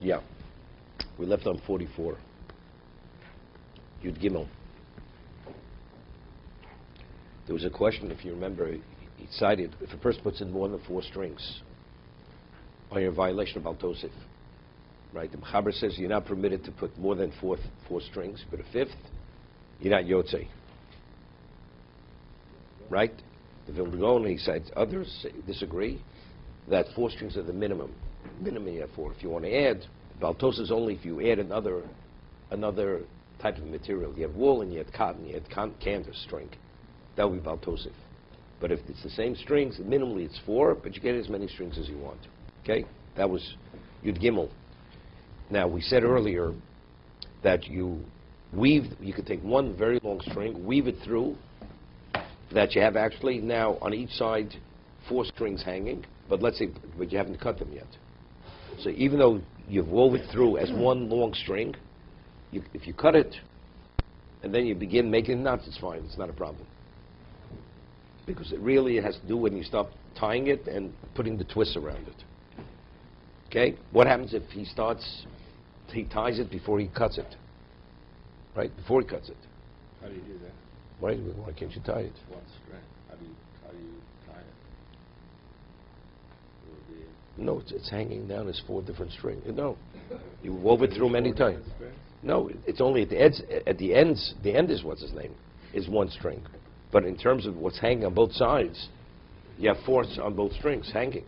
Yeah. We left on 44. Yud Gimel. There was a question, if you remember, he cited, if a person puts in more than 4 strings, are you in violation of Al Tosif? Right? The Mechaber says you're not permitted to put more than four strings, but a 5th, you're not Yotzei. Right? The Vilna Gaon, he said, others disagree, that 4 strings are the minimum. Minimum you have 4. If you want to add, Al Tosif is only if you add another type of material. You have wool and you have cotton, you have canvas string. That would be Bal Tosif. But if it's the same strings, minimally it's 4, but you get as many strings as you want. Okay? That was Yud Gimel. Now, we said earlier that you could take one very long string, weave it through, that you have actually now on each side 4 strings hanging, but you haven't cut them yet. So even though you've woven it through as one long string, if you cut it and then you begin making knots, it's fine. It's not a problem. Because it really has to do when you stop tying it and putting the twists around it. Okay? What happens if he ties it before he cuts it? Right? Before he cuts it. How do you do that? Why can't you tie it? One string. How do you tie it? No, it's hanging down as 4 different strings. No. You wove it through many times. No, it's only at the ends. At the ends, the end is what's his name, is 1 string. But in terms of what's hanging on both sides, you have 4 on both strings hanging.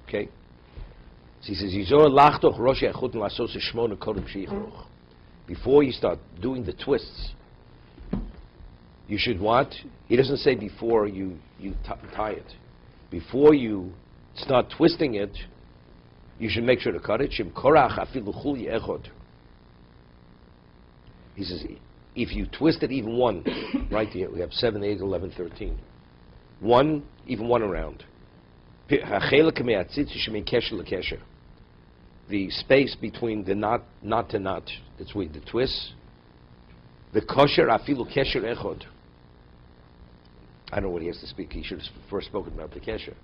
Okay? So he says, before you start doing the twists, you should what? He doesn't say before you tie it. Before you start twisting it, you should make sure to cut it. He says, if you twist it even 1, right here, we have 7, 8, 11, 13. 1, even 1 around. The space between the knot to knot, that's with the twist. The kosher afilu kesher echod. I don't know what he has to speak. He should have first spoken about the kesher.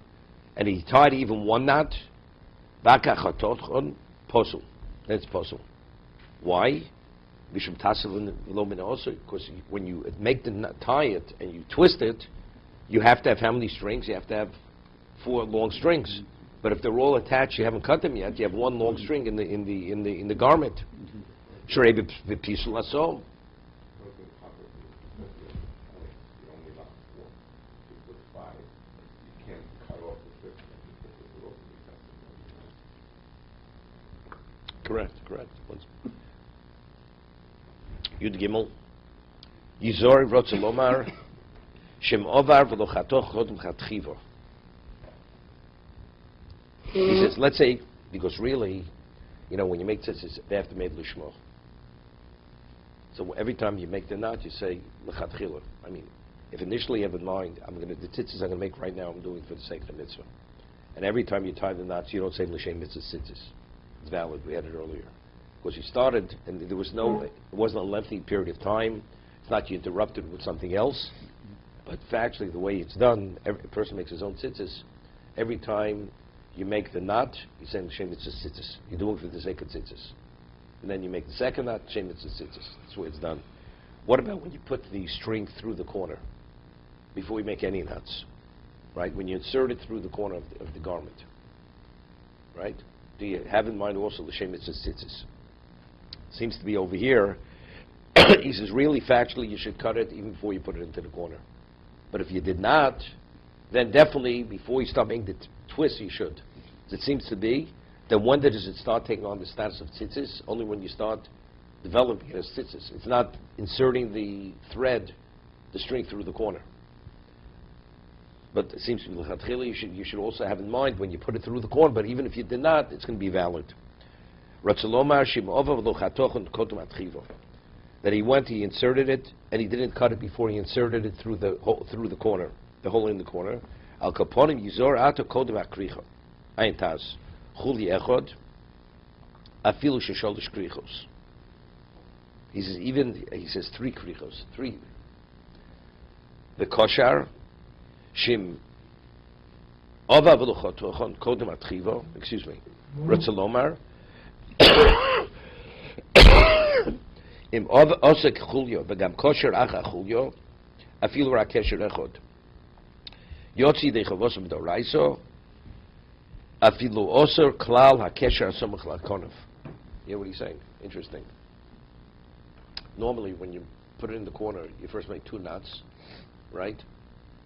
And he tied even 1 knot. Posul. That's posul. Why? Because when you make the knot, tie it and you twist it, you have to have how many strings? You have to have 4 long strings. But if they're all attached, you haven't cut them yet. You have 1 long string in the garment. Shrei b'pisul asol. Correct. Yud Gimel. Yizor Rotzelomar Shem Ovar V'Lochatoch Chodem Chatchivo. He says, let's say, because really, when you make tzitzis, they have to make lishmo. So every time you make the knot, you say l'chatchila. I mean, if initially you have in mind, the tzitzis I'm going to make right now, I'm doing for the sake of the mitzvah. And every time you tie the knots, you don't say l'shem mitzvah tzitzis. It's valid. We had it earlier. Because you started, and it wasn't a lengthy period of time. It's not you interrupted with something else. But factually, the way it's done, every person makes his own tzitzis. Every time you make the knot, you say l'shem mitzvah tzitzis. You do it for the sake of tzitzis. And then you make the second knot, l'shem mitzvah tzitzis. That's the way it's done. What about when you put the string through the corner before you make any knots? Right? When you insert it through the corner of the garment. Right? Do you have in mind also l'shem mitzvah tzitzis? Seems to be over here. He says, really, factually, you should cut it even before you put it into the corner. But if you did not, then definitely, before you start making the twist, you should. It seems to be that when does it start taking on the status of tzitzis? Only when you start developing it as tzitzis. It's not inserting the thread, the string through the corner. But it seems to be, you should also have in mind when you put it through the corner, but even if you did not, it's going to be valid. That he went, he inserted it, and he didn't cut it before he inserted it through the corner, the hole in the corner. Al kaponim yizor ato kodem akricha. Ayin taz. Chuli echod. Afilu shesholish krichos. He says 3 krichos. 3. The koshar. Shim Excuse me. Ratzalomar. Im osek chulyo v'gam kosher acha chulyo afilu ra kesher echod yotzi dechavosam d'oraiso afilu oser klal hakesher asomach lakonav. You hear what he's saying? Interesting. Normally, when you put it in the corner, you first make 2 knots, right?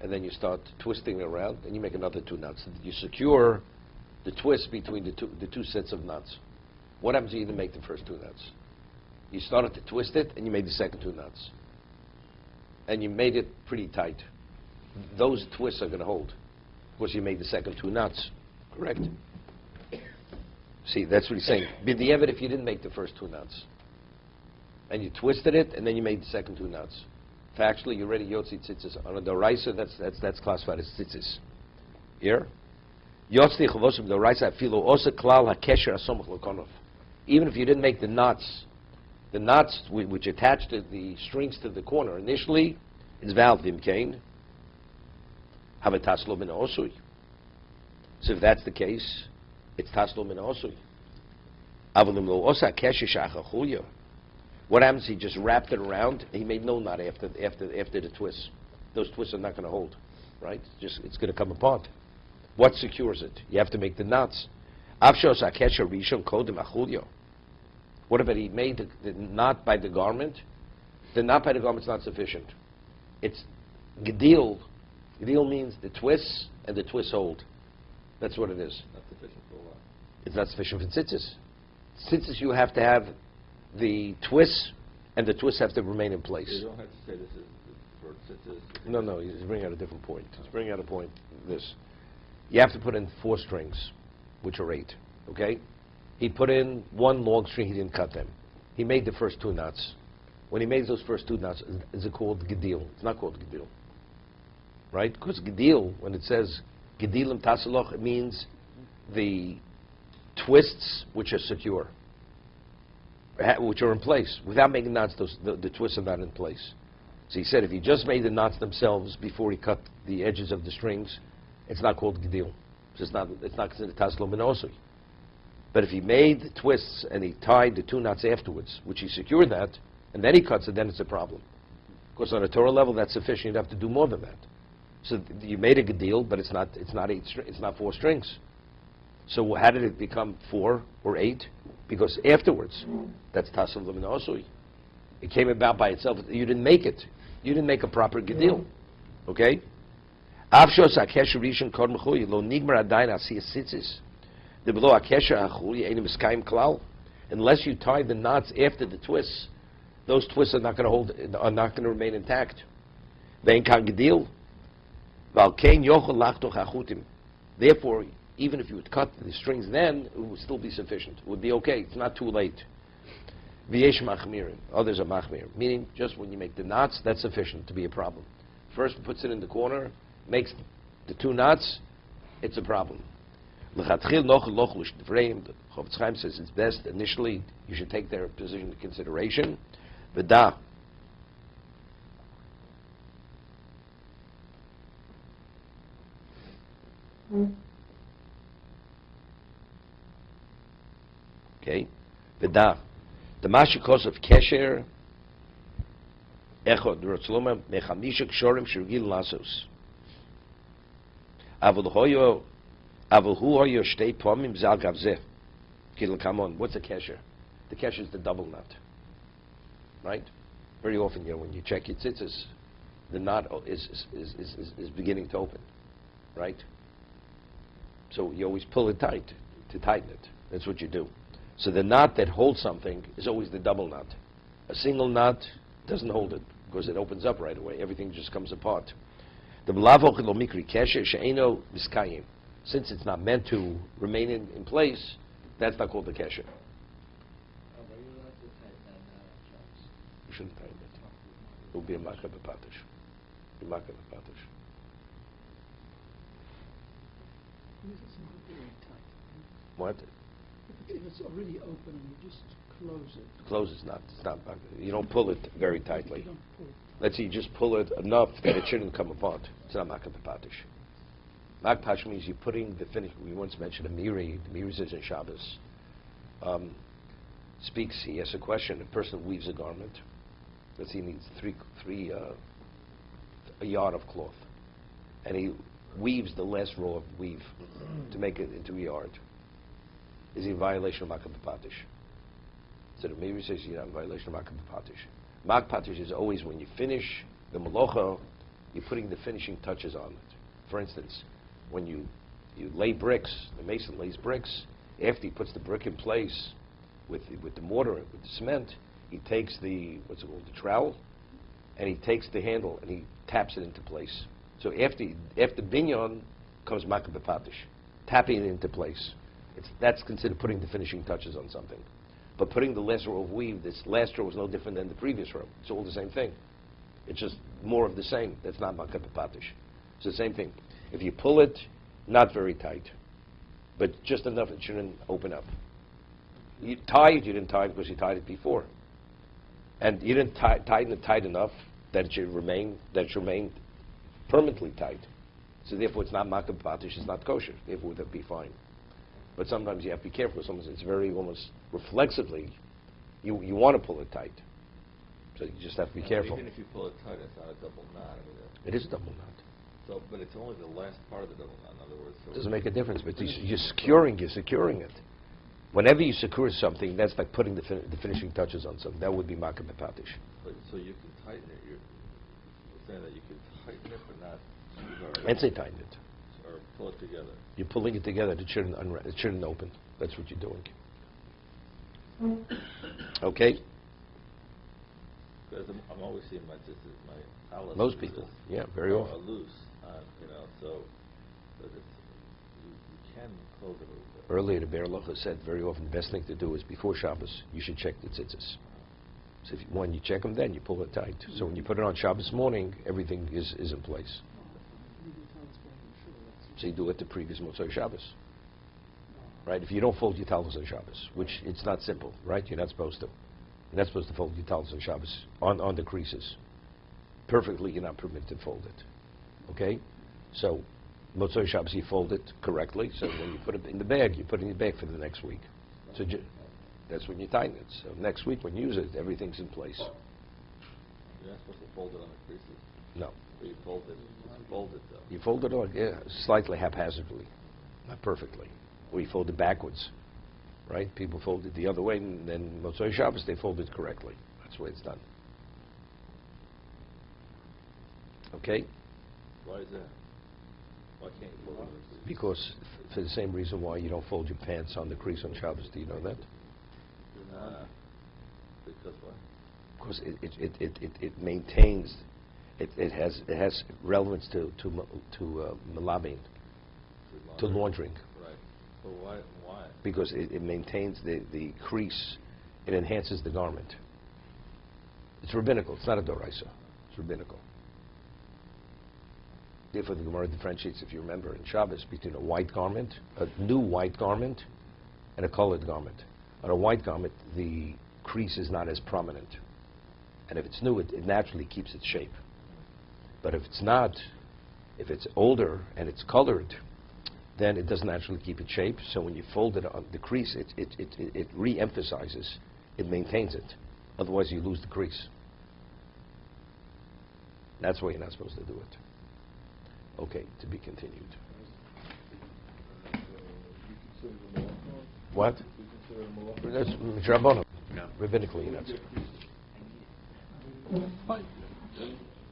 And then you start twisting it around, and you make another 2 knots. You secure the twist between the two sets of knots. What happens if you didn't make the first 2 knots? You started to twist it, and you made the second 2 knots. And you made it pretty tight. Those twists are going to hold, because you made the second 2 knots. Correct? See, that's what he's saying. B'diavad, if you didn't make the first 2 knots, and you twisted it, and then you made the second 2 knots. Factually, you're already yotzi tzitzis. On a doraisa, that's classified as tzitzis. Here? Yotzi chavosim doraisa afilu osa klal hakesher asomach lakonov. Even if you didn't make the knots which attach the strings to the corner initially, it's valid v'imkein. Have a taslo min osui. So if that's the case, it's taslo min osui. Avalim lo osa kesher shacha chulya. What happens? He just wrapped it around. He made no knot after the twists. Those twists are not going to hold, right? It's going to come apart. What secures it? You have to make the knots. Avshos hakesher rishon kodem achulya. What about he made the knot by the garment? The knot by the garment is not sufficient. It's gedil. Gedil means the twists and the twists hold. That's what it is. Not sufficient for what? It's not sufficient for tzitzis. Tzitzis, you have to have the twists, and the twists have to remain in place. You don't have to say this is for tzitzis. No, he's bringing out a different point. He's bringing out a point. This. You have to put in 4 strings, which are 8. Okay? He put in 1 long string, he didn't cut them. He made the first 2 knots. When he made those first 2 knots, is it called gedil? It's not called gedil. Right? Because gedil, when it says gedilim tasaloch, it means the twists which are secure, which are in place. Without making knots, the twists are not in place. So he said if he just made the knots themselves before he cut the edges of the strings, it's not called gedil. It's not considered taslo minosui. But if he made the twists and he tied the 2 knots afterwards, which he secured that, and then he cuts it, then it's a problem. Because on a Torah level, that's sufficient. You'd have to do more than that. So you made a gedil, but it's not 4 strings. So how did it become 4 or 8? Because afterwards, that's tasel l'minosui. It came about by itself. You didn't make it. You didn't make a proper gedil. Okay? Avshos hakesher rishon kod mechuy lo nigmar adayin asiyas tzitzis. The below hakesher achuy einim eskayim klal. Unless you tie the knots after the twists, those twists are not going to hold. Are not going to remain intact. Vein kan gedil. Val kein yochel lachtoch achutim. Therefore, even if you would cut the strings then, it would still be sufficient. It would be okay. It's not too late. V'yesh machmirin. Others are machmir. Meaning, just when you make the knots, that's sufficient to be a problem. First, puts it in the corner, makes the 2 knots, it's a problem. L'chatchil noch lochlush d'vreim. The Chofetz Chaim says it's best initially you should take their position into consideration. V'da. Okay, v'da. The mashikos of kesher echod rotzloma mechamisha kshorim shirgil lasos. Avol hu hoyo shtei pomim zal gavzeh. Kidl, come on. What's a kesher? The kesher is the double knot, right? Very often, when you check your tzitzis, the knot is beginning to open, right? So you always pull it tight to tighten it. That's what you do. So the knot that holds something is always the double knot. A single knot doesn't hold it because it opens up right away. Everything just comes apart. The mikri kesher she'eno miskayim. Since it's not meant to remain in place, that's not called the kesher. Oh, but you're allowed to tighten that knot on chops. You shouldn't tighten it. It will be a makah b'patish. A makah b'patish. Because it's not very tight. What? If it's already open and you just close it. Close is not. It's not. You don't pull it very tightly. You don't pull it. Let's say you just pull it enough that it shouldn't come apart. It's not makah b'patish. Magpash means you're putting the finish. We once mentioned a Miri. The Miri says in Shabbos. Speaks. He asks a question. A person weaves a garment. Let's say he needs a yard of cloth, and he weaves the last row of weave to make it into a yard. Is he in violation of Makkah B'Patish? So the Miri says you're not in violation of Makkah B'Patish. Makkah B'Patish is always when you finish the malacha, you're putting the finishing touches on it. For instance, when you lay bricks, the mason lays bricks. After he puts the brick in place with the mortar, with the cement, he takes the trowel, and he takes the handle and he taps it into place. So after binyan comes Makkah B'Patish, tapping it into place. That's considered putting the finishing touches on something. But putting the last row of weave, this last row is no different than the previous row. It's all the same thing. It's just more of the same. That's not Makkah B'Patish. It's the same thing. If you pull it, not very tight, but just enough it shouldn't open up. You didn't tie it because you tied it before. And you didn't tighten it tight enough that it should remain permanently tight. So therefore it's not Makkah B'Patish, it's not kosher. Therefore that'd be fine. But sometimes you have to be careful. Sometimes it's very almost reflexively, you want to pull it tight. So you just have to be careful. Even if you pull it tight, it's not a double knot. I mean, it is a double knot. So, but it's only the last part of the double knot. In other words, so It doesn't make a difference. But you're securing it. Whenever you secure something, that's like putting the finishing touches on something. That would be Makkah B'Patish. But so you can tighten it. You're saying that you can tighten it, but not secure it. I'd say tighten it. Or pull it together. You're pulling it together. It shouldn't open. That's what you're doing. Okay? Because I'm always seeing my tzitzis, Most people, yeah, very often. Are loose, so but you can close it a little bit. Earlier, the Be'er Locha said very often the best thing to do is before Shabbos, you should check the tzitzis. So when you check them, then you pull it tight. So when you put it on Shabbos morning, everything is in place. So you do it the previous Motzei Shabbos. Right? If you don't fold your talis on Shabbos, which it's not simple, right? You're not supposed to. You're not supposed to fold your talis on Shabbos on the creases. Perfectly, you're not permitted to fold it. Okay? So Motzei Shabbos, you fold it correctly. So when you put it in the bag, you put it in your bag for the next week. So that's when you tighten it. So next week when you use it, everything's in place. You're not supposed to fold it on the creases. No. But you fold it. You fold it though. You fold it on, yeah, slightly haphazardly, not perfectly. Or you fold it backwards, right? People fold it the other way, and then Motzei Shabbos, they fold it correctly. That's the way it's done. Okay? Why is that? Why can't you fold it on the creases? Because for the same reason why you don't fold your pants on the crease on Shabbos. Do you know that? Because what? Because it maintains, it has relevance to malabin, to laundering. Right. But why? Because it maintains the crease, it enhances the garment. It's rabbinical, it's not a doraisa, it's rabbinical. Therefore the Gemara differentiates, if you remember, in Shabbos between a white garment, a new white garment, and a colored garment. On a white garment, the crease is not as prominent. And if it's new, it naturally keeps its shape. But if it's not, if it's older and it's colored, then it doesn't naturally keep its shape. So when you fold it on the crease, it re-emphasizes, it maintains it. Otherwise, you lose the crease. That's why you're not supposed to do it. Okay, to be continued. What? That's Rabbanon. Rabbinically, you're not supposed to.